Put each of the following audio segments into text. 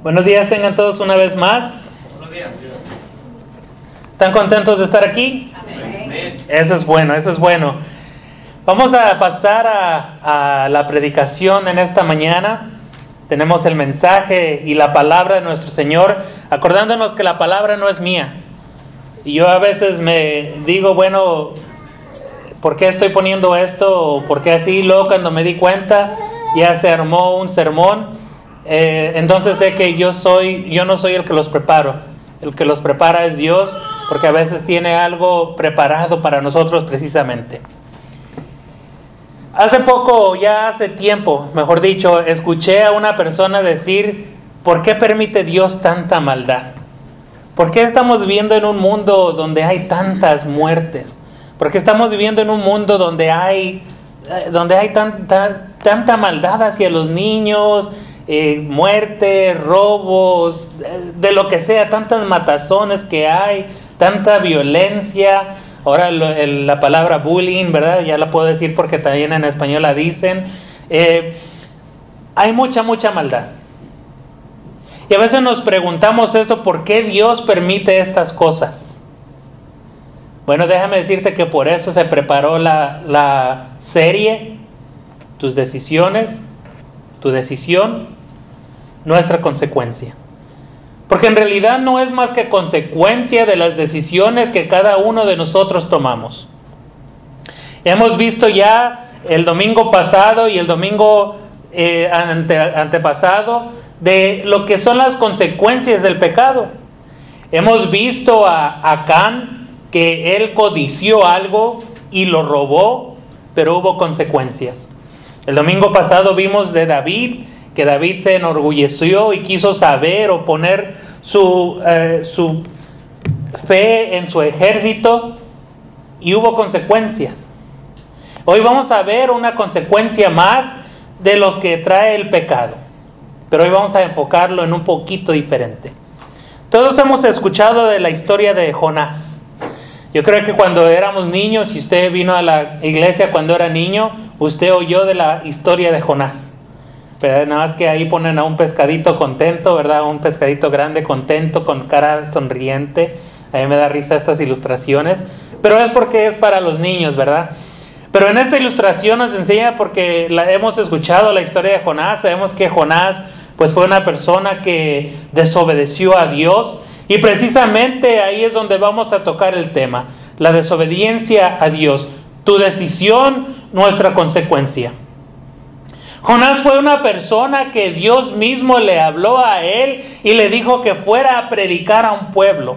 Buenos días, tengan todos una vez más. Buenos días. ¿Están contentos de estar aquí? Amén. Eso es bueno, eso es bueno. Vamos a pasar a la predicación en esta mañana. Tenemos el mensaje y la palabra de nuestro Señor, acordándonos que la palabra no es mía. Y yo a veces me digo, bueno, ¿por qué estoy poniendo esto? ¿O por qué así? Luego cuando me di cuenta, ya se armó un sermón. Entonces sé que yo no soy el que los preparo. El que los prepara es Dios, porque a veces tiene algo preparado para nosotros precisamente. Hace poco, ya hace tiempo, mejor dicho, escuché a una persona decir, ¿por qué permite Dios tanta maldad? ¿Por qué estamos viviendo en un mundo donde hay tantas muertes? ¿Por qué estamos viviendo en un mundo donde hay tanta maldad hacia los niños? Muerte, robos, de lo que sea, tantas matazones que hay, tanta violencia. Ahora la palabra bullying, ¿verdad? Ya la puedo decir porque también en español la dicen. Hay mucha maldad. Y a veces nos preguntamos esto, ¿por qué Dios permite estas cosas? Bueno, déjame decirte que por eso se preparó la serie, tus decisiones, tu decisión, nuestra consecuencia. Porque en realidad no es más que consecuencia de las decisiones que cada uno de nosotros tomamos. Hemos visto ya el domingo pasado y el domingo antepasado de lo que son las consecuencias del pecado. Hemos visto a Acán, que él codició algo y lo robó, pero hubo consecuencias. El domingo pasado vimos de David, que David se enorgulleció y quiso saber o poner su fe en su ejército y hubo consecuencias. Hoy vamos a ver una consecuencia más de lo que trae el pecado, pero hoy vamos a enfocarlo en un poquito diferente. Todos hemos escuchado de la historia de Jonás. Yo creo que cuando éramos niños, si usted vino a la iglesia cuando era niño, usted oyó de la historia de Jonás. Pero nada más que ahí ponen a un pescadito contento, ¿verdad? Un pescadito grande contento, con cara sonriente. A mí me da risa estas ilustraciones. Pero es porque es para los niños, ¿verdad? Pero en esta ilustración nos enseña, porque hemos escuchado la historia de Jonás. Sabemos que Jonás pues fue una persona que desobedeció a Dios. Y precisamente ahí es donde vamos a tocar el tema. La desobediencia a Dios. Tu decisión, nuestra consecuencia. Jonás fue una persona que Dios mismo le habló a él y le dijo que fuera a predicar a un pueblo.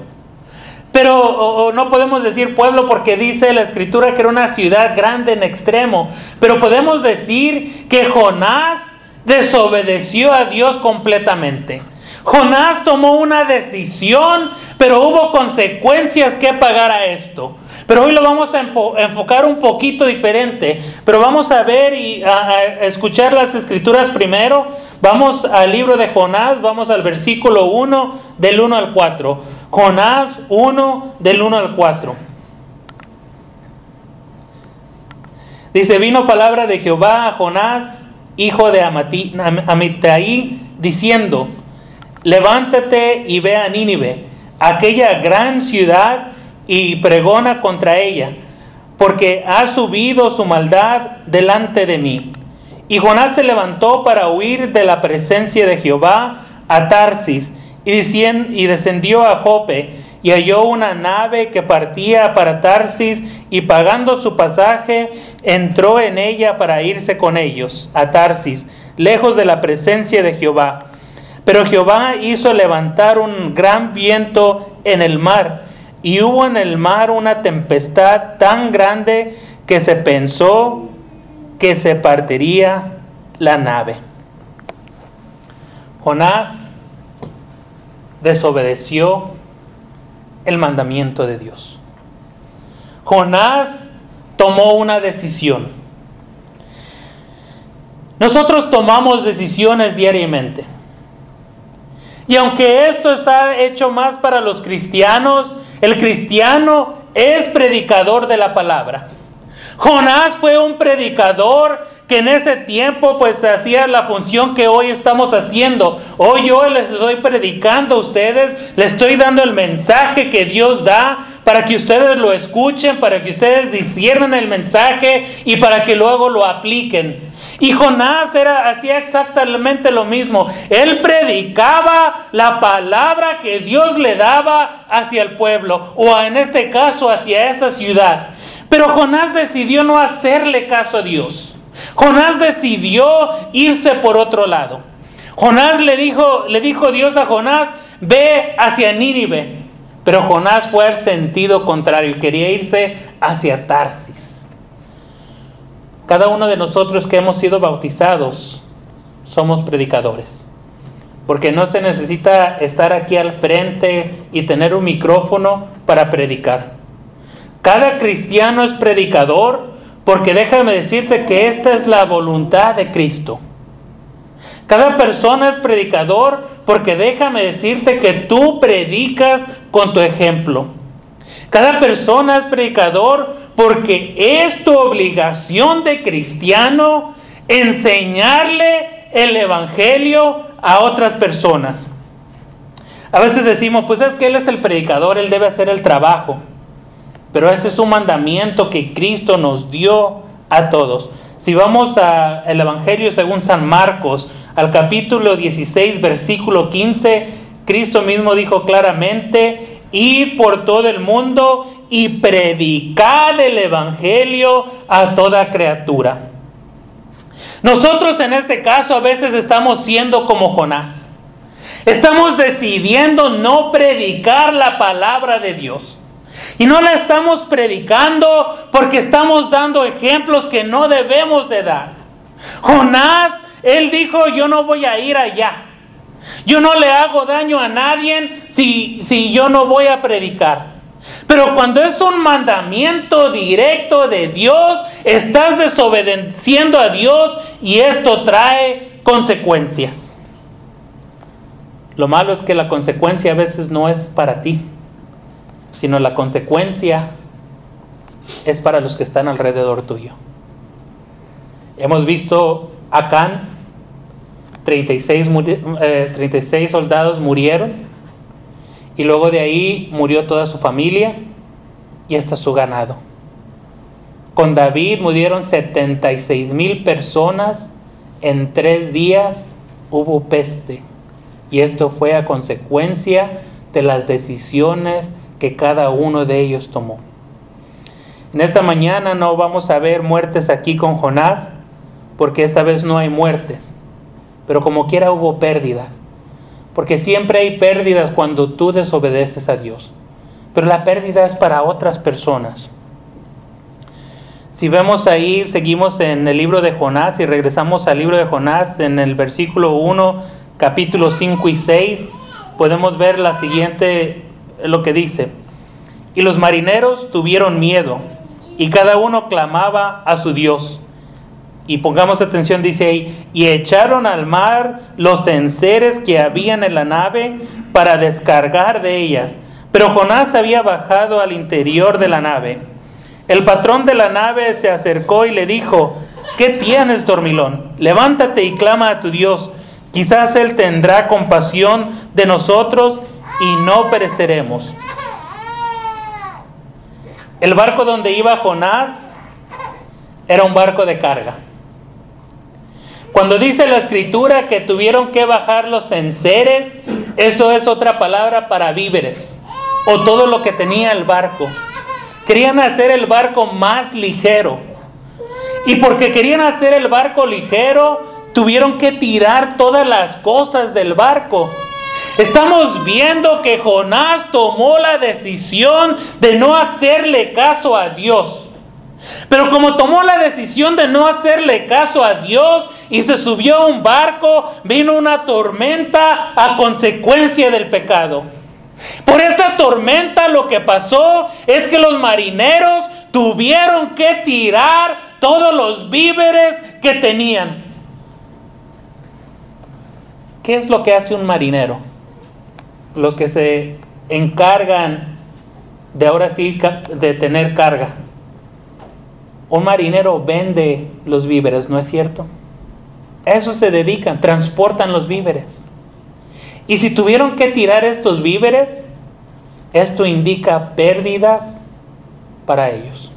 Pero no podemos decir pueblo porque dice la escritura que era una ciudad grande en extremo. Pero podemos decir que Jonás desobedeció a Dios completamente. Jonás tomó una decisión, pero hubo consecuencias que pagar a esto. Pero hoy lo vamos a enfocar un poquito diferente. Pero vamos a ver y a escuchar las escrituras primero. Vamos al libro de Jonás, vamos al versículo 1 del 1 al 4. Jonás 1 del 1 al 4. Dice, vino palabra de Jehová a Jonás, hijo de Amittai, diciendo, levántate y ve a Nínive, aquella gran ciudad, y pregona contra ella, porque ha subido su maldad delante de mí. Y Jonás se levantó para huir de la presencia de Jehová a Tarsis, y descendió a Jope, y halló una nave que partía para Tarsis, y pagando su pasaje, entró en ella para irse con ellos a Tarsis, lejos de la presencia de Jehová. Pero Jehová hizo levantar un gran viento en el mar, y hubo en el mar una tempestad tan grande que se pensó que se partiría la nave. Jonás desobedeció el mandamiento de Dios. Jonás tomó una decisión. Nosotros tomamos decisiones diariamente. Y aunque esto está hecho más para los cristianos, el cristiano es predicador de la palabra. Jonás fue un predicador que en ese tiempo pues hacía la función que hoy estamos haciendo. Hoy yo les estoy predicando a ustedes, les estoy dando el mensaje que Dios da para que ustedes lo escuchen, para que ustedes disciernan el mensaje y para que luego lo apliquen. Y Jonás hacía exactamente lo mismo. Él predicaba la palabra que Dios le daba hacia el pueblo, o en este caso hacia esa ciudad. Pero Jonás decidió no hacerle caso a Dios. Jonás decidió irse por otro lado. Jonás le dijo Dios a Jonás, ve hacia Nínive. Pero Jonás fue al sentido contrario, quería irse hacia Tarsis. Cada uno de nosotros que hemos sido bautizados somos predicadores. Porque no se necesita estar aquí al frente y tener un micrófono para predicar. Cada cristiano es predicador, porque déjame decirte que esta es la voluntad de Cristo. Cada persona es predicador, porque déjame decirte que tú predicas con tu ejemplo. Cada persona es predicador, porque es tu obligación de cristiano enseñarle el evangelio a otras personas. A veces decimos, pues es que él es el predicador, él debe hacer el trabajo. Pero este es un mandamiento que Cristo nos dio a todos. Si vamos al Evangelio según San Marcos, al capítulo 16, versículo 15, Cristo mismo dijo claramente, id por todo el mundo y predicad el Evangelio a toda criatura. Nosotros en este caso a veces estamos siendo como Jonás. Estamos decidiendo no predicar la palabra de Dios. Y no la estamos predicando porque estamos dando ejemplos que no debemos de dar. Jonás, él dijo, yo no voy a ir allá. Yo no le hago daño a nadie si yo no voy a predicar. Pero cuando es un mandamiento directo de Dios, estás desobedeciendo a Dios y esto trae consecuencias. Lo malo es que la consecuencia a veces no es para ti, sino la consecuencia es para los que están alrededor tuyo. Hemos visto a Acán, 36 soldados murieron, y luego de ahí murió toda su familia y hasta su ganado. Con David murieron 76,000 personas, en 3 días hubo peste, y esto fue a consecuencia de las decisiones que cada uno de ellos tomó. En esta mañana no vamos a ver muertes aquí con Jonás, porque esta vez no hay muertes, pero como quiera hubo pérdidas, porque siempre hay pérdidas cuando tú desobedeces a Dios, pero la pérdida es para otras personas. Si vemos ahí, seguimos en el libro de Jonás y regresamos al libro de Jonás, en el versículo 1, capítulo 5 y 6, podemos ver la siguiente, lo que dice: y los marineros tuvieron miedo, y cada uno clamaba a su Dios. Y pongamos atención, dice ahí, y echaron al mar los enseres que habían en la nave para descargar de ellas. Pero Jonás había bajado al interior de la nave. El patrón de la nave se acercó y le dijo: ¿qué tienes, dormilón? Levántate y clama a tu Dios. Quizás Él tendrá compasión de nosotros y no pereceremos. El barco donde iba Jonás era un barco de carga. Cuando dice la escritura que tuvieron que bajar los enseres, esto es otra palabra para víveres, o todo lo que tenía el barco. Querían hacer el barco más ligero. Y porque querían hacer el barco ligero, tuvieron que tirar todas las cosas del barco. Estamos viendo que Jonás tomó la decisión de no hacerle caso a Dios. Pero como tomó la decisión de no hacerle caso a Dios y se subió a un barco, vino una tormenta a consecuencia del pecado. Por esta tormenta lo que pasó es que los marineros tuvieron que tirar todos los víveres que tenían. ¿Qué es lo que hace un marinero? Los que se encargan de ahora sí de tener carga. Un marinero vende los víveres, ¿no es cierto? A eso se dedican, transportan los víveres. Y si tuvieron que tirar estos víveres, esto indica pérdidas para ellos.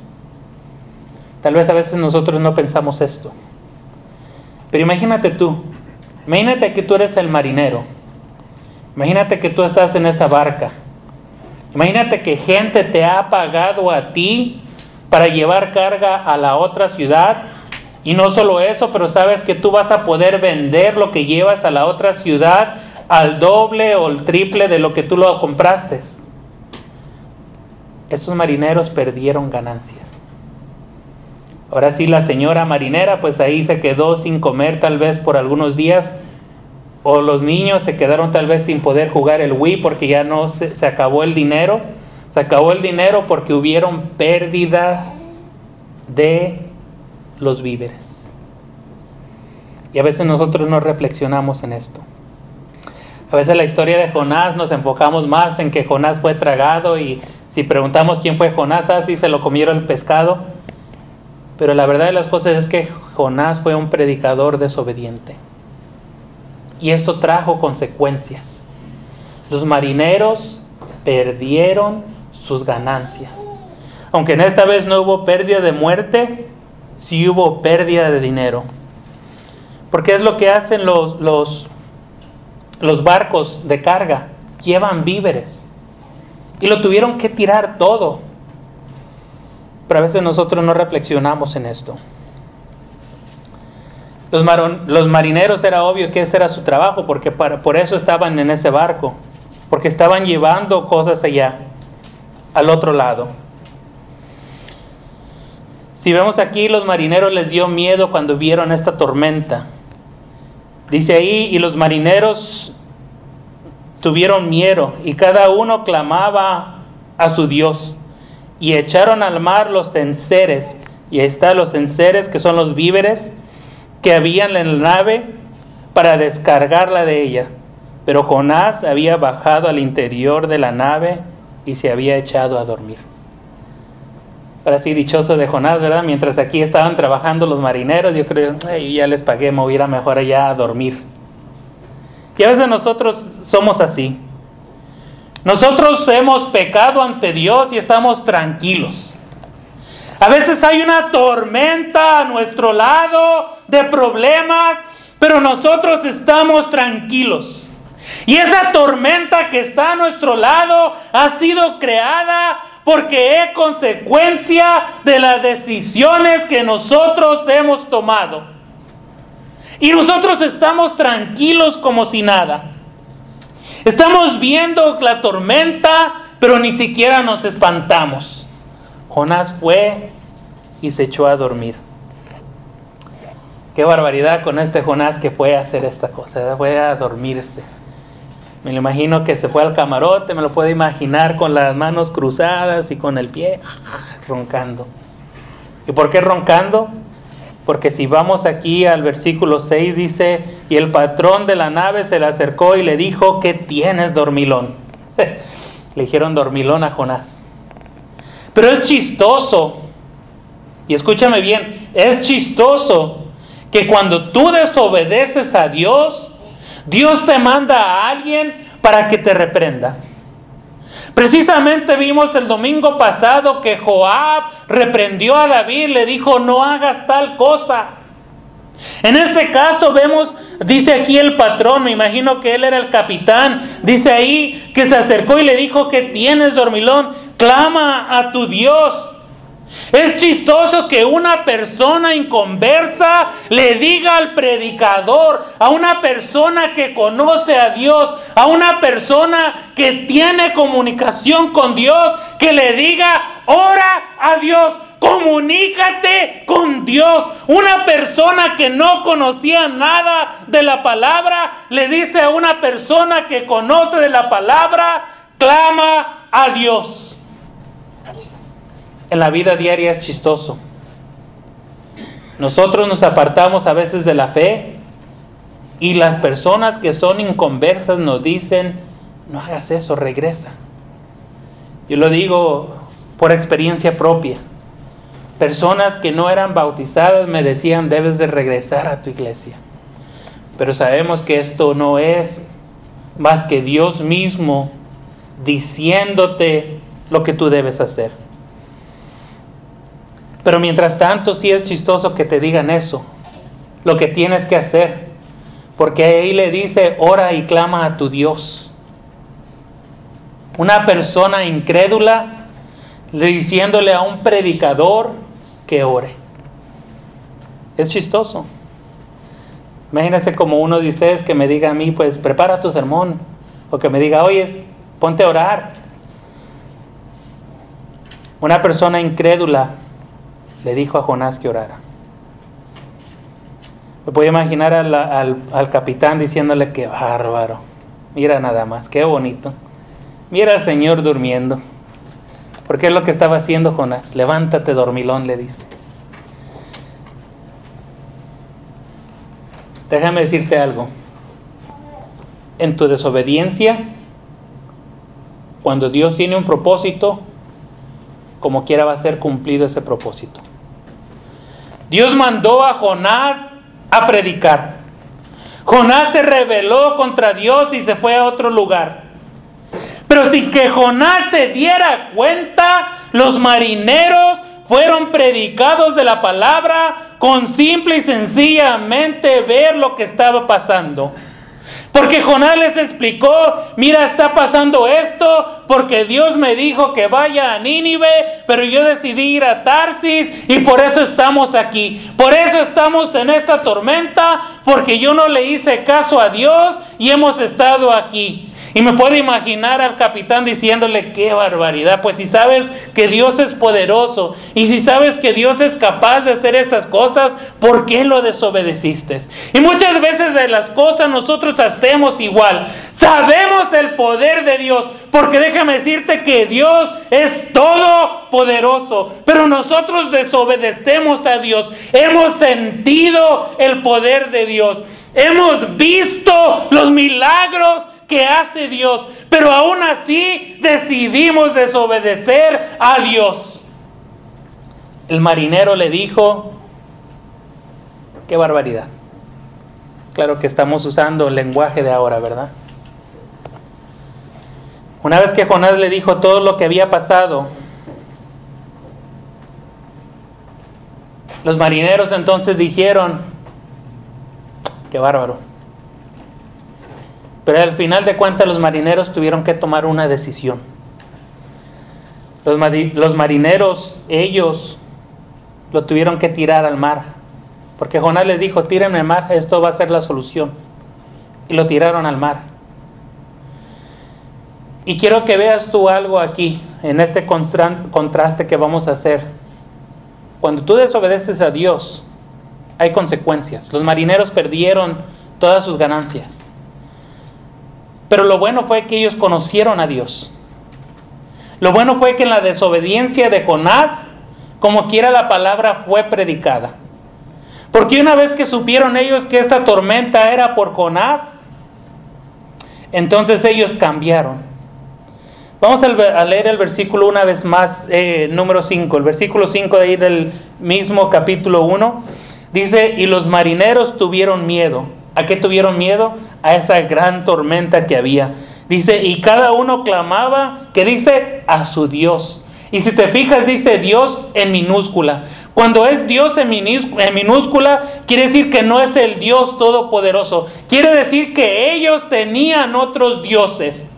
Tal vez a veces nosotros no pensamos esto. Pero imagínate tú, imagínate que tú eres el marinero. Imagínate que tú estás en esa barca. Imagínate que gente te ha pagado a ti para llevar carga a la otra ciudad. Y no solo eso, pero sabes que tú vas a poder vender lo que llevas a la otra ciudad al doble o el triple de lo que tú lo compraste. Estos marineros perdieron ganancias. Ahora sí, la señora marinera pues ahí se quedó sin comer tal vez por algunos días, o los niños se quedaron tal vez sin poder jugar el Wii porque ya no se acabó el dinero. Se acabó el dinero porque hubieron pérdidas de los víveres. Y a veces nosotros no reflexionamos en esto. A veces la historia de Jonás nos enfocamos más en que Jonás fue tragado, y si preguntamos quién fue Jonás, así se lo comieron el pescado. Pero la verdad de las cosas es que Jonás fue un predicador desobediente. Y esto trajo consecuencias. Los marineros perdieron sus ganancias. Aunque en esta vez no hubo pérdida de muerte, sí hubo pérdida de dinero. Porque es lo que hacen los barcos de carga. Llevan víveres. Y lo tuvieron que tirar todo. Pero a veces nosotros no reflexionamos en esto. Los marineros era obvio que ese era su trabajo, porque por eso estaban en ese barco. Porque estaban llevando cosas allá, al otro lado. Si vemos aquí, los marineros les dio miedo cuando vieron esta tormenta. Dice ahí, y los marineros tuvieron miedo, y cada uno clamaba a su Dios. Y echaron al mar los enseres. Y ahí están los enseres, que son los víveres que había en la nave, para descargarla de ella. Pero Jonás había bajado al interior de la nave y se había echado a dormir. Ahora sí, dichoso de Jonás, ¿verdad? Mientras aquí estaban trabajando los marineros, yo creo, ya les pagué, me voy a ir mejor allá a dormir. Y a veces nosotros somos así. Nosotros hemos pecado ante Dios y estamos tranquilos. A veces hay una tormenta a nuestro lado de problemas, pero nosotros estamos tranquilos. Y esa tormenta que está a nuestro lado ha sido creada porque es consecuencia de las decisiones que nosotros hemos tomado. Y nosotros estamos tranquilos como si nada. Estamos viendo la tormenta, pero ni siquiera nos espantamos. Jonás fue y se echó a dormir. Qué barbaridad con este Jonás que fue a hacer esta cosa, fue a dormirse. Me lo imagino que se fue al camarote, me lo puedo imaginar con las manos cruzadas y con el pie roncando. ¿Y por qué roncando? Porque si vamos aquí al versículo 6 dice, y el patrón de la nave se le acercó y le dijo, ¿qué tienes, dormilón? Le dijeron dormilón a Jonás. Pero es chistoso, y escúchame bien, es chistoso que cuando tú desobedeces a Dios, Dios te manda a alguien para que te reprenda. Precisamente vimos el domingo pasado que Joab reprendió a David, le dijo, no hagas tal cosa. En este caso vemos, dice aquí el patrón, me imagino que él era el capitán, dice ahí que se acercó y le dijo, ¿qué tienes, dormilón? Clama a tu Dios. Es chistoso que una persona inconversa le diga al predicador, a una persona que conoce a Dios, a una persona que tiene comunicación con Dios, que le diga, ora a Dios, comunícate con Dios. Una persona que no conocía nada de la palabra, le dice a una persona que conoce de la palabra, clama a Dios. En la vida diaria es chistoso. Nosotros nos apartamos a veces de la fe y las personas que son inconversas nos dicen, no hagas eso, regresa. Yo lo digo por experiencia propia. Personas que no eran bautizadas me decían, debes de regresar a tu iglesia. Pero sabemos que esto no es más que Dios mismo diciéndote lo que tú debes hacer. Pero mientras tanto sí es chistoso que te digan eso, lo que tienes que hacer, porque ahí le dice, ora y clama a tu Dios. Una persona incrédula diciéndole a un predicador que ore. Es chistoso. Imagínense como uno de ustedes que me diga a mí, pues prepara tu sermón, o que me diga, oye, ponte a orar. Una persona incrédula le dijo a Jonás que orara. Me puedo imaginar al capitán diciéndole, qué bárbaro, mira nada más, qué bonito, mira al Señor durmiendo. Porque es lo que estaba haciendo Jonás. Levántate, dormilón, le dice. Déjame decirte algo. En tu desobediencia, cuando Dios tiene un propósito, como quiera va a ser cumplido ese propósito. Dios mandó a Jonás a predicar. Jonás se rebeló contra Dios y se fue a otro lugar. Pero sin que Jonás se diera cuenta, los marineros fueron predicados de la palabra con simple y sencillamente ver lo que estaba pasando. Porque Jonás les explicó, mira, está pasando esto porque Dios me dijo que vaya a Nínive, pero yo decidí ir a Tarsis y por eso estamos aquí. Por eso estamos en esta tormenta, porque yo no le hice caso a Dios y hemos estado aquí. Y me puedo imaginar al capitán diciéndole, qué barbaridad, pues si sabes que Dios es poderoso y si sabes que Dios es capaz de hacer estas cosas, ¿por qué lo desobedeciste? Y muchas veces de las cosas nosotros hacemos igual. Sabemos el poder de Dios, porque déjame decirte que Dios es todopoderoso, pero nosotros desobedecemos a Dios. Hemos sentido el poder de Dios, hemos visto los milagros que hace Dios, pero aún así decidimos desobedecer a Dios. El marinero le dijo, qué barbaridad. Claro que estamos usando el lenguaje de ahora, ¿verdad? Una vez que Jonás le dijo todo lo que había pasado, los marineros entonces dijeron, qué bárbaro. Pero al final de cuentas los marineros tuvieron que tomar una decisión. Los marineros, ellos lo tuvieron que tirar al mar. Porque Jonás les dijo, tírenme al mar, esto va a ser la solución. Y lo tiraron al mar. Y quiero que veas tú algo aquí, en este contraste que vamos a hacer. Cuando tú desobedeces a Dios, hay consecuencias. Los marineros perdieron todas sus ganancias. Pero lo bueno fue que ellos conocieron a Dios. Lo bueno fue que en la desobediencia de Jonás, como quiera la palabra fue predicada. Porque una vez que supieron ellos que esta tormenta era por Jonás, entonces ellos cambiaron. Vamos a leer el versículo una vez más, número 5. El versículo 5 de ahí del mismo capítulo 1. Dice, y los marineros tuvieron miedo. ¿A qué tuvieron miedo? A esa gran tormenta que había. Dice, y cada uno clamaba, ¿qué dice? A su Dios. Y si te fijas, dice Dios en minúscula. Cuando es Dios en minúscula, quiere decir que no es el Dios todopoderoso. Quiere decir que ellos tenían otros dioses.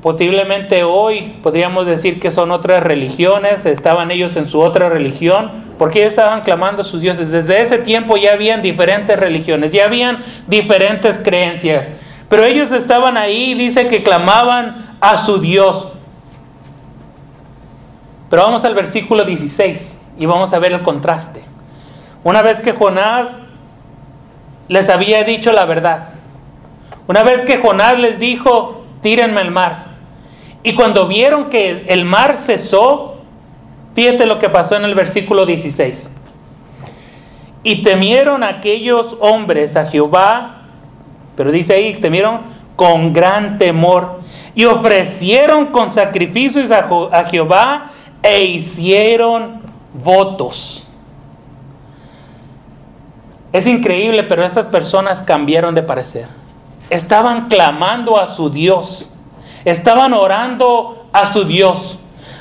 Posiblemente hoy podríamos decir que son otras religiones, estaban ellos en su otra religión, porque ellos estaban clamando a sus dioses. Desde ese tiempo ya habían diferentes religiones, ya habían diferentes creencias, pero ellos estaban ahí, dice que clamaban a su Dios. Pero vamos al versículo 16 y vamos a ver el contraste. Una vez que Jonás les había dicho la verdad, una vez que Jonás les dijo, tírenme al mar, y cuando vieron que el mar cesó, fíjate lo que pasó en el versículo 16. Y temieron aquellos hombres a Jehová, pero dice ahí, temieron con gran temor, y ofrecieron con sacrificios a Jehová e hicieron votos. Es increíble, pero estas personas cambiaron de parecer. Estaban clamando a su Dios. Estaban orando a su Dios.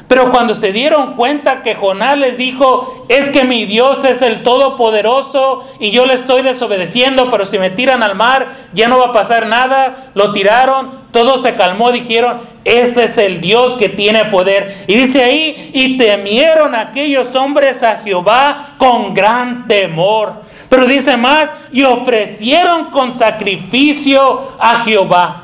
Pero cuando se dieron cuenta que Jonás les dijo, es que mi Dios es el Todopoderoso y yo le estoy desobedeciendo, pero si me tiran al mar ya no va a pasar nada, lo tiraron, todo se calmó, dijeron, este es el Dios que tiene poder. Y dice ahí, y temieron aquellos hombres a Jehová con gran temor. Pero dice más, y ofrecieron con sacrificio a Jehová.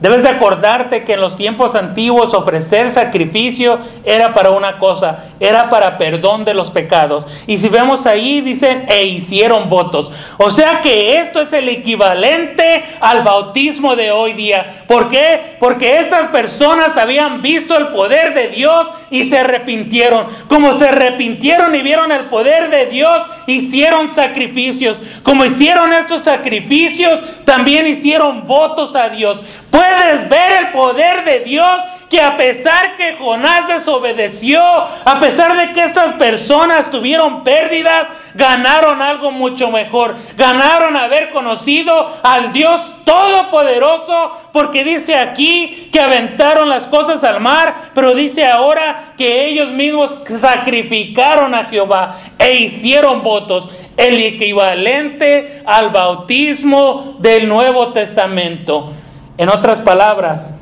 Debes de acordarte que en los tiempos antiguos ofrecer sacrificio era para una cosa, era para perdón de los pecados. Y si vemos ahí, dicen, e hicieron votos. O sea que esto es el equivalente al bautismo de hoy día. ¿Por qué? Porque estas personas habían visto el poder de Dios y se arrepintieron. Como se arrepintieron y vieron el poder de Dios, hicieron sacrificios. Como hicieron estos sacrificios, también hicieron votos a Dios. Puedes ver el poder de Dios, que a pesar que Jonás desobedeció, a pesar de que estas personas tuvieron pérdidas, ganaron algo mucho mejor. Ganaron haber conocido al Dios Todopoderoso, porque dice aquí que aventaron las cosas al mar, pero dice ahora que ellos mismos sacrificaron a Jehová e hicieron votos. El equivalente al bautismo del Nuevo Testamento. En otras palabras,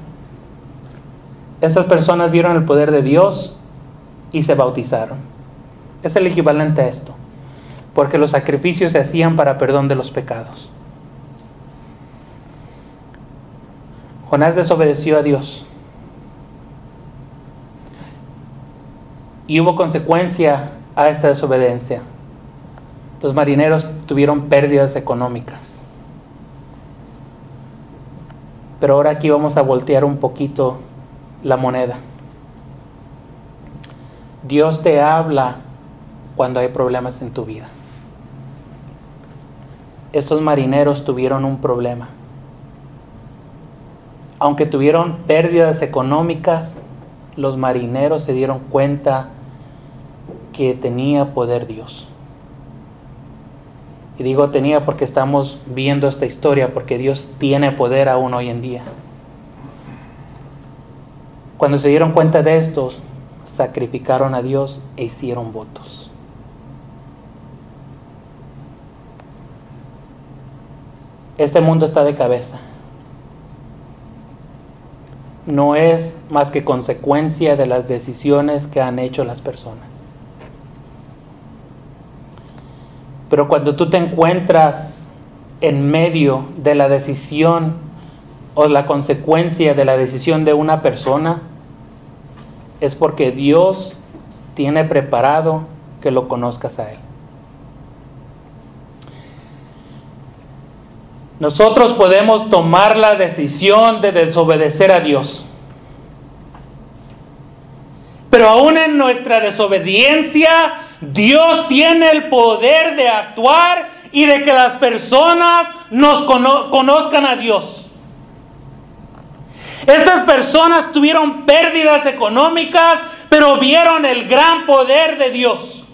estas personas vieron el poder de Dios y se bautizaron. Es el equivalente a esto, porque los sacrificios se hacían para perdón de los pecados. Jonás desobedeció a Dios y hubo consecuencia a esta desobediencia. Los marineros tuvieron pérdidas económicas. Pero ahora aquí vamos a voltear un poquito la moneda. Dios te habla cuando hay problemas en tu vida. Estos marineros tuvieron un problema. Aunque tuvieron pérdidas económicas, los marineros se dieron cuenta que tenía poder Dios. Y digo tenía porque estamos viendo esta historia, porque Dios tiene poder aún hoy en día. Cuando se dieron cuenta de estos, sacrificaron a Dios e hicieron votos. Este mundo está de cabeza. No es más que consecuencia de las decisiones que han hecho las personas. Pero cuando tú te encuentras en medio de la decisión o la consecuencia de la decisión de una persona, es porque Dios tiene preparado que lo conozcas a Él. Nosotros podemos tomar la decisión de desobedecer a Dios. Pero aún en nuestra desobediencia, Dios tiene el poder de actuar y de que las personas nos conozcan a Dios. Estas personas tuvieron pérdidas económicas, pero vieron el gran poder de Dios.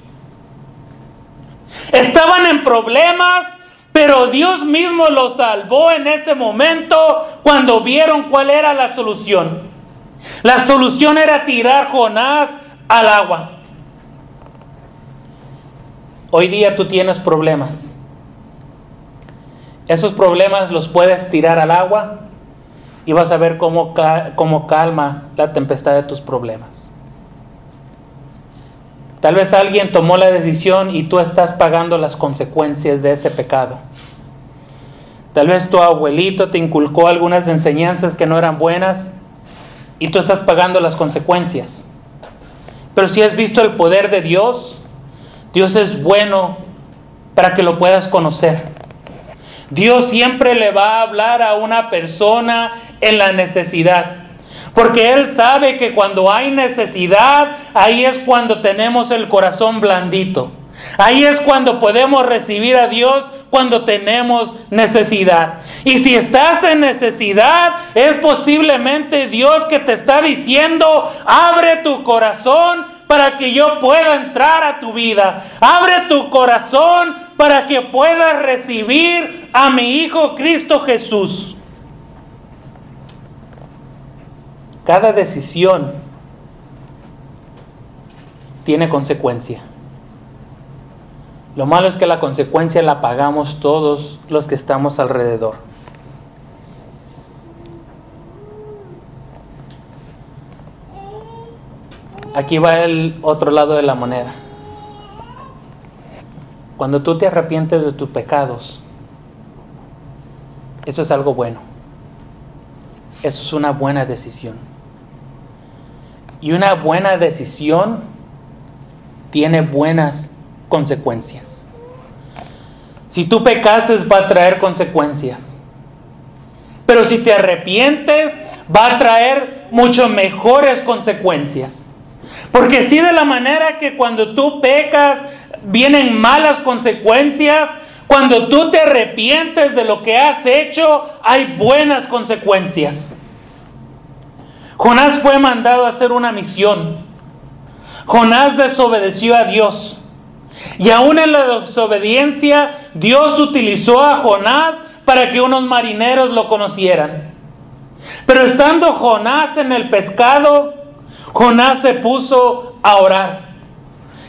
Estaban en problemas, pero Dios mismo los salvó en ese momento cuando vieron cuál era la solución. La solución era tirar Jonás al agua. Hoy día tú tienes problemas. Esos problemas los puedes tirar al agua y vas a ver cómo calma la tempestad de tus problemas. Tal vez alguien tomó la decisión y tú estás pagando las consecuencias de ese pecado. Tal vez tu abuelito te inculcó algunas enseñanzas que no eran buenas y tú estás pagando las consecuencias. Pero si has visto el poder de Dios, Dios es bueno para que lo puedas conocer. Dios siempre le va a hablar a una persona en la necesidad, porque Él sabe que cuando hay necesidad, ahí es cuando tenemos el corazón blandito. Ahí es cuando podemos recibir a Dios cuando tenemos necesidad. Y si estás en necesidad, es posiblemente Dios que te está diciendo: abre tu corazón para que yo pueda entrar a tu vida. Abre tu corazón para que puedas recibir a mi Hijo Cristo Jesús. Cada decisión tiene consecuencia. Lo malo es que la consecuencia la pagamos todos los que estamos alrededor. Aquí va el otro lado de la moneda. Cuando tú te arrepientes de tus pecados, eso es algo bueno. Eso es una buena decisión. Y una buena decisión tiene buenas consecuencias. Si tú pecaste, va a traer consecuencias. Pero si te arrepientes, va a traer mucho mejores consecuencias. Porque si de la manera que cuando tú pecas vienen malas consecuencias, cuando tú te arrepientes de lo que has hecho, hay buenas consecuencias. Jonás fue mandado a hacer una misión. Jonás desobedeció a Dios. Y aún en la desobediencia, Dios utilizó a Jonás para que unos marineros lo conocieran. Pero estando Jonás en el pescado, Jonás se puso a orar.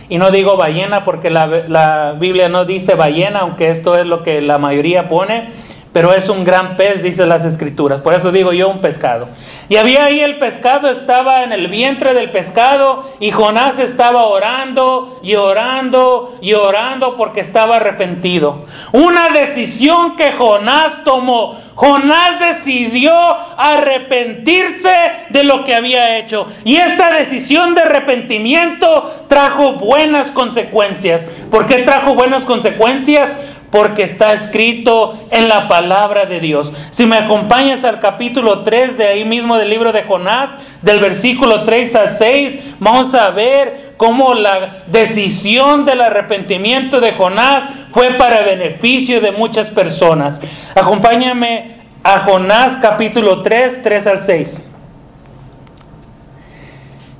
Y no digo ballena porque la Biblia no dice ballena, aunque esto es lo que la mayoría pone. Pero es un gran pez, dice las Escrituras. Por eso digo yo un pescado. Y había ahí el pescado, estaba en el vientre del pescado. Y Jonás estaba orando y orando y orando porque estaba arrepentido. Una decisión que Jonás tomó. Jonás decidió arrepentirse de lo que había hecho. Y esta decisión de arrepentimiento trajo buenas consecuencias. ¿Por qué trajo buenas consecuencias? Porque está escrito en la palabra de Dios. Si me acompañas al capítulo 3 de ahí mismo del libro de Jonás, del versículo 3 al 6, vamos a ver cómo la decisión del arrepentimiento de Jonás fue para beneficio de muchas personas. Acompáñame a Jonás capítulo 3, 3 al 6.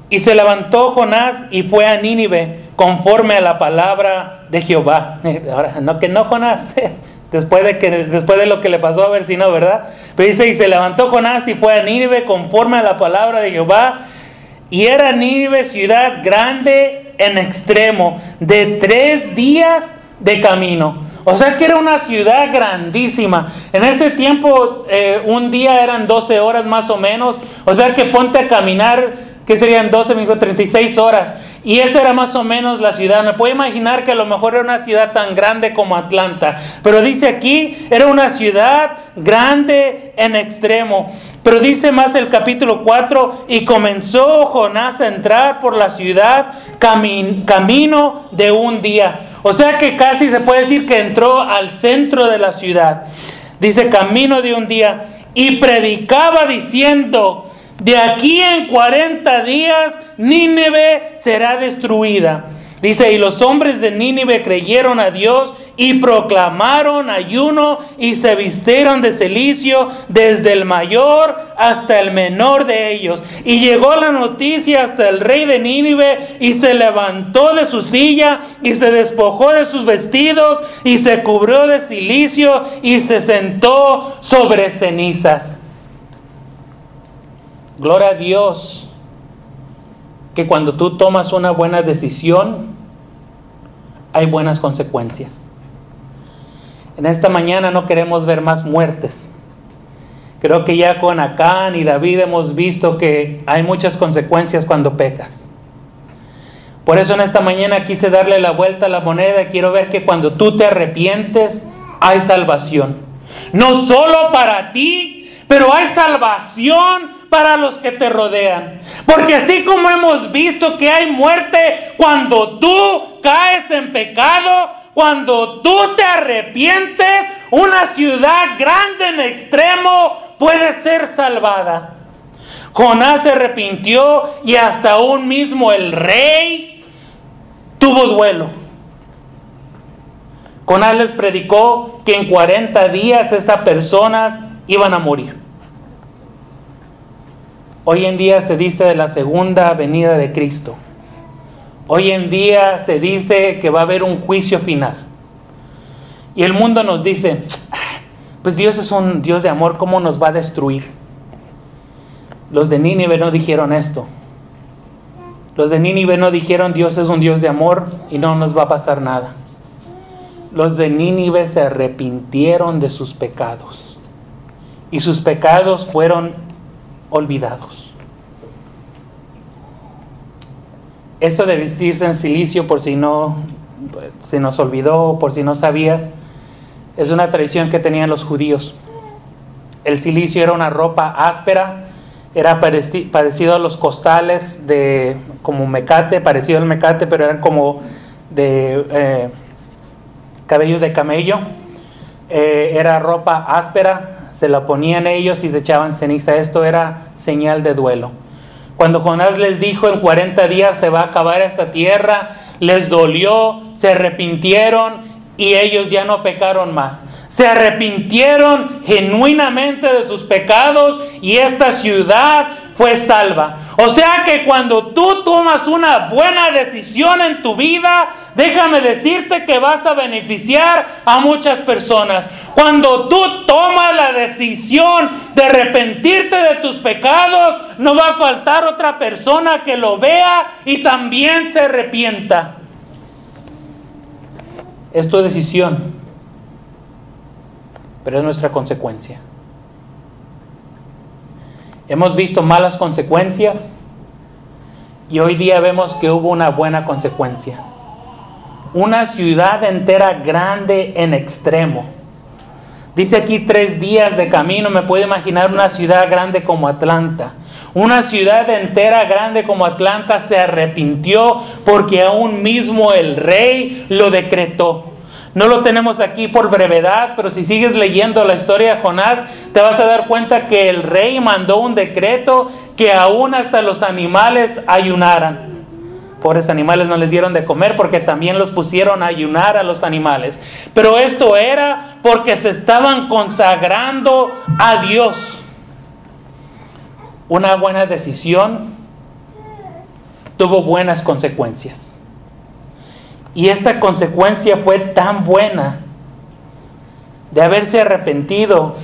Y se levantó Jonás y fue a Nínive conforme a la palabra de Jehová. Ahora, no Jonás, después de lo que le pasó, a ver si no, ¿verdad? Pero dice, y se levantó Jonás y fue a Nínive conforme a la palabra de Jehová. Y era Nínive ciudad grande en extremo, de 3 días de camino. O sea que era una ciudad grandísima. En ese tiempo, un día eran 12 horas más o menos. O sea que ponte a caminar, que serían 12, 36 horas. Y esa era más o menos la ciudad. Me puedo imaginar que a lo mejor era una ciudad tan grande como Atlanta. Pero dice aquí, era una ciudad grande en extremo. Pero dice más el capítulo 4, y comenzó Jonás a entrar por la ciudad camino de un día. O sea que casi se puede decir que entró al centro de la ciudad. Dice camino de un día. Y predicaba diciendo, de aquí en 40 días Nínive será destruida. Dice, y los hombres de Nínive creyeron a Dios y proclamaron ayuno y se vistieron de cilicio desde el mayor hasta el menor de ellos. Y llegó la noticia hasta el rey de Nínive y se levantó de su silla y se despojó de sus vestidos y se cubrió de cilicio y se sentó sobre cenizas. Gloria a Dios que cuando tú tomas una buena decisión, hay buenas consecuencias. En esta mañana no queremos ver más muertes. Creo que ya con Acán y David hemos visto que hay muchas consecuencias cuando pecas. Por eso en esta mañana quise darle la vuelta a la moneda. Quiero ver que cuando tú te arrepientes, hay salvación. No solo para ti, pero hay salvación para los que te rodean. Porque así como hemos visto que hay muerte cuando tú caes en pecado, cuando tú te arrepientes, una ciudad grande en extremo puede ser salvada. Jonás se arrepintió y hasta aún mismo el rey tuvo duelo. Jonás les predicó que en 40 días estas personas iban a morir. Hoy en día se dice de la segunda venida de Cristo. Hoy en día se dice que va a haber un juicio final. Y el mundo nos dice, pues Dios es un Dios de amor, ¿cómo nos va a destruir? Los de Nínive no dijeron esto. Los de Nínive no dijeron, Dios es un Dios de amor y no nos va a pasar nada. Los de Nínive se arrepintieron de sus pecados. Y sus pecados fueron olvidados. Esto de vestirse en cilicio, por si no se nos olvidó, por si no sabías, es una tradición que tenían los judíos. El cilicio era una ropa áspera, era parecido a los costales de como mecate, parecido al mecate, pero eran como de cabellos de camello. Era ropa áspera, se la ponían ellos y se echaban ceniza. Esto era señal de duelo. Cuando Jonás les dijo en 40 días se va a acabar esta tierra, les dolió, se arrepintieron y ellos ya no pecaron más. Se arrepintieron genuinamente de sus pecados y esta ciudad fue salva. O sea que cuando tú tomas una buena decisión en tu vida, déjame decirte que vas a beneficiar a muchas personas. Cuando tú tomas la decisión de arrepentirte de tus pecados, no va a faltar otra persona que lo vea y también se arrepienta. Es tu decisión, pero es nuestra consecuencia. Hemos visto malas consecuencias y hoy día vemos que hubo una buena consecuencia. Una ciudad entera grande en extremo. Dice aquí 3 días de camino. Me puedo imaginar una ciudad grande como Atlanta. Una ciudad entera grande como Atlanta se arrepintió porque aún mismo el rey lo decretó. No lo tenemos aquí por brevedad, pero si sigues leyendo la historia de Jonás, te vas a dar cuenta que el rey mandó un decreto que aún hasta los animales ayunaran. Pobres animales no les dieron de comer porque también los pusieron a ayunar a los animales. Pero esto era porque se estaban consagrando a Dios. Una buena decisión tuvo buenas consecuencias. Y esta consecuencia fue tan buena de haberse arrepentido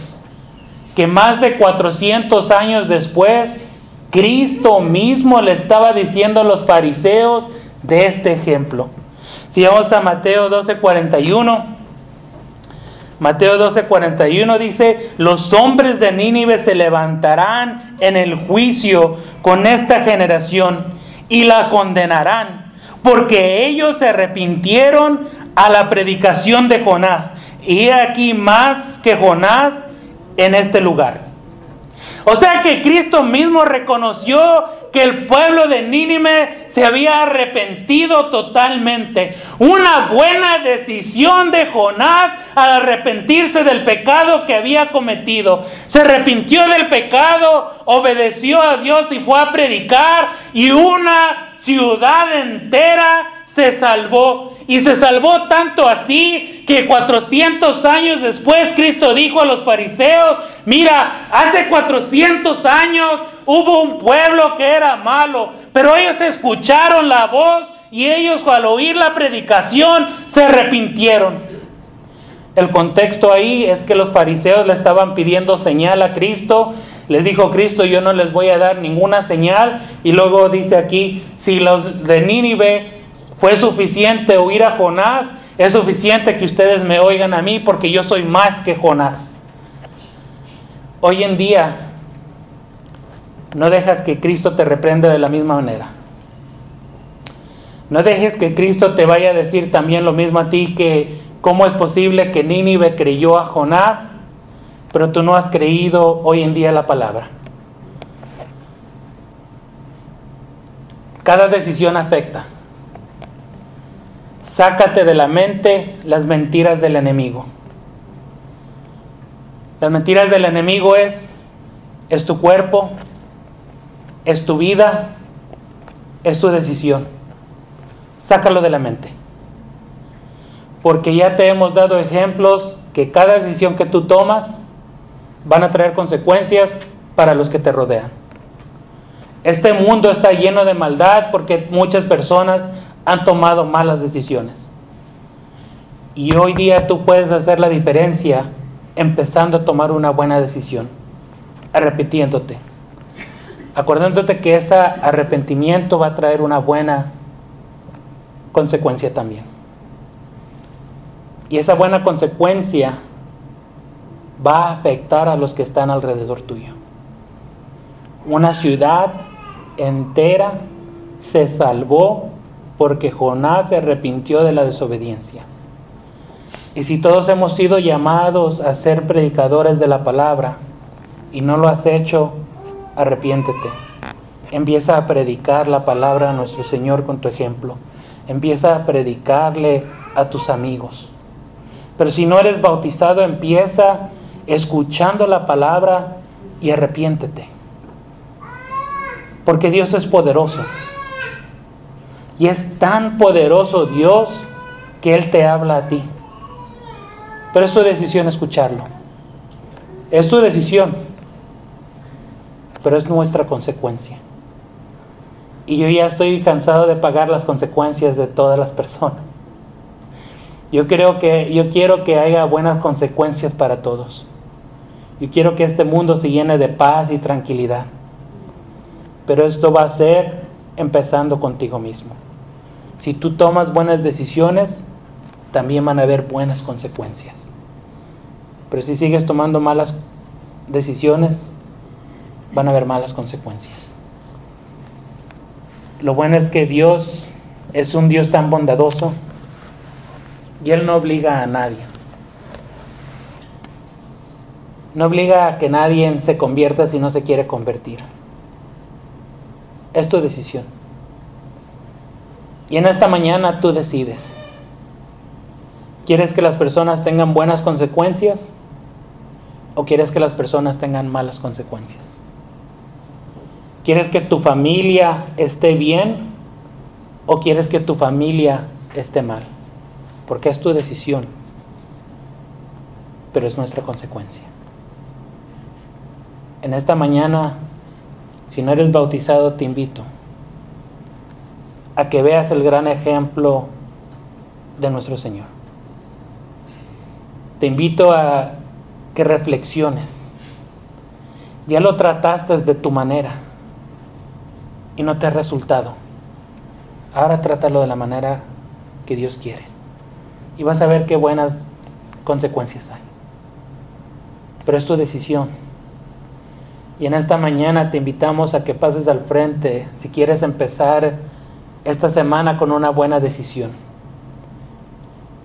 que más de 400 años después, Cristo mismo le estaba diciendo a los fariseos de este ejemplo. Si vamos a Mateo 12:41, Mateo 12:41 dice, los hombres de Nínive se levantarán en el juicio con esta generación y la condenarán, porque ellos se arrepintieron a la predicación de Jonás. Y he aquí más que Jonás en este lugar. O sea que Cristo mismo reconoció que el pueblo de Nínive se había arrepentido totalmente. Una buena decisión de Jonás al arrepentirse del pecado que había cometido. Se arrepintió del pecado, obedeció a Dios y fue a predicar, y una ciudad entera se salvó. Y se salvó tanto así que 400 años después Cristo dijo a los fariseos, mira, hace 400 años hubo un pueblo que era malo, pero ellos escucharon la voz y ellos al oír la predicación se arrepintieron. El contexto ahí es que los fariseos le estaban pidiendo señal a Cristo. Les dijo Cristo, yo no les voy a dar ninguna señal. Y luego dice aquí, si los de Nínive fue suficiente oír a Jonás, es suficiente que ustedes me oigan a mí, porque yo soy más que Jonás. Hoy en día, no dejas que Cristo te reprenda de la misma manera. No dejes que Cristo te vaya a decir también lo mismo a ti, que cómo es posible que Nínive creyó a Jonás, pero tú no has creído hoy en día la palabra. Cada decisión afecta. Sácate de la mente las mentiras del enemigo. Las mentiras del enemigo es tu cuerpo, es tu vida, es tu decisión. Sácalo de la mente. porque ya te hemos dado ejemplos que cada decisión que tú tomas van a traer consecuencias para los que te rodean. Este mundo está lleno de maldad porque muchas personas han tomado malas decisiones. Y hoy día tú puedes hacer la diferencia empezando a tomar una buena decisión, arrepintiéndote, acordándote que ese arrepentimiento va a traer una buena consecuencia también. Y esa buena consecuencia va a afectar a los que están alrededor tuyo. Una ciudad entera se salvó porque Jonás se arrepintió de la desobediencia. Y si todos hemos sido llamados a ser predicadores de la palabra y no lo has hecho, arrepiéntete. Empieza a predicar la palabra a nuestro Señor con tu ejemplo. Empieza a predicarle a tus amigos. Pero si no eres bautizado, empieza escuchando la palabra y arrepiéntete. Porque Dios es poderoso. Y es tan poderoso Dios que Él te habla a ti. Pero es tu decisión escucharlo. Es tu decisión. Pero es nuestra consecuencia. Y yo ya estoy cansado de pagar las consecuencias de todas las personas. Yo quiero que haya buenas consecuencias para todos. Yo quiero que este mundo se llene de paz y tranquilidad. Pero esto va a ser empezando contigo mismo. Si tú tomas buenas decisiones, también van a haber buenas consecuencias. Pero si sigues tomando malas decisiones, van a haber malas consecuencias. Lo bueno es que Dios es un Dios tan bondadoso y Él no obliga a nadie. No obliga a que nadie se convierta si no se quiere convertir. Es tu decisión. Y en esta mañana tú decides. ¿Quieres que las personas tengan buenas consecuencias? ¿O quieres que las personas tengan malas consecuencias? ¿Quieres que tu familia esté bien? ¿O quieres que tu familia esté mal? Porque es tu decisión. Pero es nuestra consecuencia. En esta mañana, si no eres bautizado, te invito a que veas el gran ejemplo de nuestro Señor. Te invito a que reflexiones. Ya lo trataste de tu manera y no te ha resultado. Ahora trátalo de la manera que Dios quiere y vas a ver qué buenas consecuencias hay. Pero es tu decisión. Y en esta mañana te invitamos a que pases al frente si quieres empezar esta semana con una buena decisión.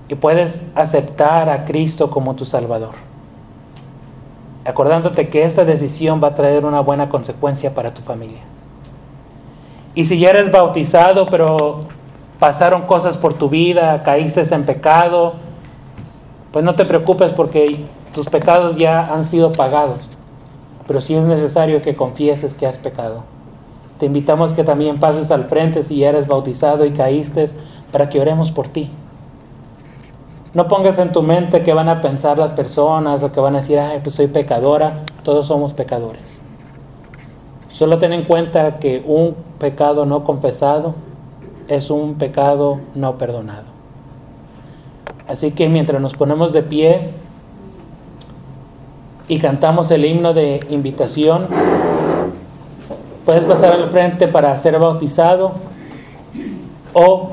Y puedes aceptar a Cristo como tu Salvador, acordándote que esta decisión va a traer una buena consecuencia para tu familia. Y si ya eres bautizado, pero pasaron cosas por tu vida, caíste en pecado, pues no te preocupes porque tus pecados ya han sido pagados. Pero sí es necesario que confieses que has pecado. Te invitamos que también pases al frente si ya eres bautizado y caíste, para que oremos por ti. No pongas en tu mente qué van a pensar las personas o que van a decir, ay, pues soy pecadora. Todos somos pecadores. Solo ten en cuenta que un pecado no confesado es un pecado no perdonado. Así que mientras nos ponemos de pie y cantamos el himno de invitación, puedes pasar al frente para ser bautizado o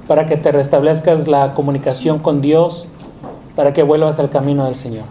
para que te restablezcas la comunicación con Dios, para que vuelvas al camino del Señor.